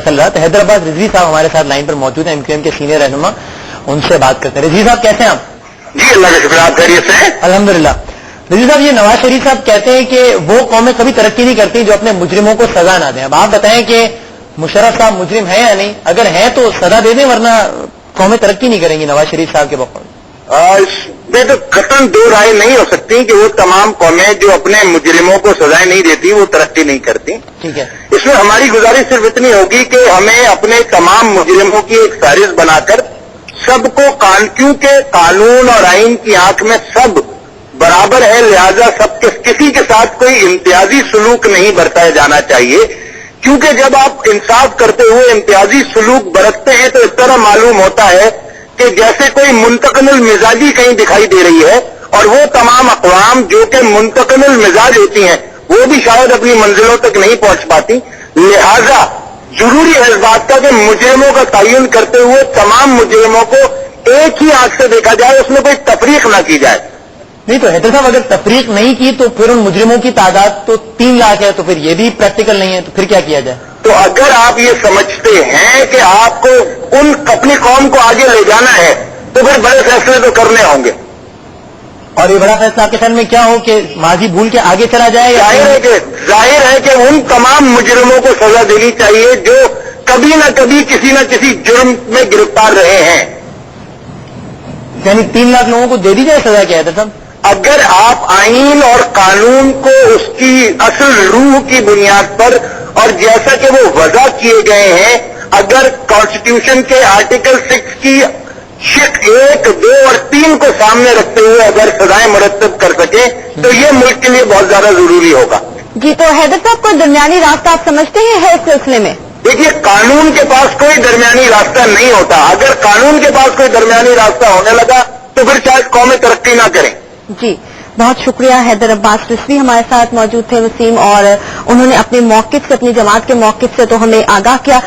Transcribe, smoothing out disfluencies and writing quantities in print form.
چل رہا. تو حیدرآباد رضوی صاحب ہمارے ساتھ لائن پر موجود ہیں, MQM کے سینئر رہنما, ان سے بات کرتے ہیں. رضوی صاحب کیسے ہیں آپ؟ جی اللہ کا شکر, آپ خیریت سے ہیں؟ الحمدللہ. رضوی صاحب, یہ نواز شریف صاحب کہتے ہیں کہ وہ قومیں کبھی ترقی نہیں کرتی جو اپنے مجرموں کو سزا نہ دیں. اب آپ بتائیں کہ مشرف صاحب مجرم ہیں یا نہیں؟ اگر ہیں تو سزا دے دیں, ورنہ قومیں ترقی نہیں کریں گی نواز شریف صاحب کے بقول. اس میں تو قطعاً دو رائے نہیں ہو سکتی کہ وہ تمام قومیں جو اپنے مجرموں کو سزائیں نہیں دیتی وہ ترقی نہیں کرتی. ٹھیک ہے, اس میں ہماری گزارش صرف اتنی ہوگی کہ ہمیں اپنے تمام مجرموں کی ایک فہرست بنا کر سب کو کیونکہ قانون اور آئین کی آنکھ میں سب برابر ہے, لہذا سب کسی کے ساتھ کوئی امتیازی سلوک نہیں برتایا جانا چاہیے. کیونکہ جب آپ انصاف کرتے ہوئے امتیازی سلوک برتتے ہیں تو اس طرح معلوم ہوتا ہے کہ جیسے کوئی منتقل المزاجی کہیں دکھائی دے رہی ہے, اور وہ تمام اقوام جو کہ منتقل المزاج ہوتی ہیں وہ بھی شاید اپنی منزلوں تک نہیں پہنچ پاتی. لہذا ضروری ہے اس بات کا کہ مجرموں کا تعین کرتے ہوئے تمام مجرموں کو ایک ہی آنکھ سے دیکھا جائے, اس میں کوئی تفریق نہ کی جائے. نہیں تو حیدر صاحب, اگر تفریق نہیں کی تو پھر ان مجرموں کی تعداد تو 3 لاکھ ہے, تو پھر یہ بھی پریکٹیکل نہیں ہے, تو پھر کیا کیا جائے؟ تو اگر آپ یہ سمجھتے ہیں کہ آپ کو اپنی قوم کو آگے لے جانا ہے تو پھر بڑے فیصلے تو کرنے ہوں گے. اور یہ بڑا فیصلہ آپ کے خیال میں کیا ہو کہ ماضی بھول کے آگے چلا جائے؟ ظاہر ہے کہ ان تمام مجرموں کو سزا دینی چاہیے جو کبھی نہ کبھی کسی نہ کسی جرم میں گرفتار رہے ہیں. یعنی 3 لاکھ لوگوں کو دے دی جائے سزا؟ کیا ہے صاحب, اگر آپ آئین اور قانون کو اس کی اصل روح کی بنیاد پر اور جیسا کہ وہ وضع کیے گئے ہیں, اگر کانسٹیٹیوشن کے آرٹیکل 6 کی شق 1, 2 اور 3 کو سامنے رکھتے ہوئے اگر سزائیں مرتب کر سکیں تو یہ ملک کے لیے بہت زیادہ ضروری ہوگا. جی, تو حیدر صاحب کو درمیانی راستہ آپ سمجھتے ہیں ہے اس سلسلے میں؟ دیکھیے, قانون کے پاس کوئی درمیانی راستہ نہیں ہوتا. اگر قانون کے پاس کوئی درمیانی راستہ ہونے لگا تو پھر شاید قومیں ترقی نہ کریں. جی, بہت شکریہ. حیدر عباس رضوی ہمارے ساتھ موجود تھے وسیم, اور انہوں نے اپنے موقف سے, اپنی جماعت کے موقف سے تو ہمیں آگاہ کیا.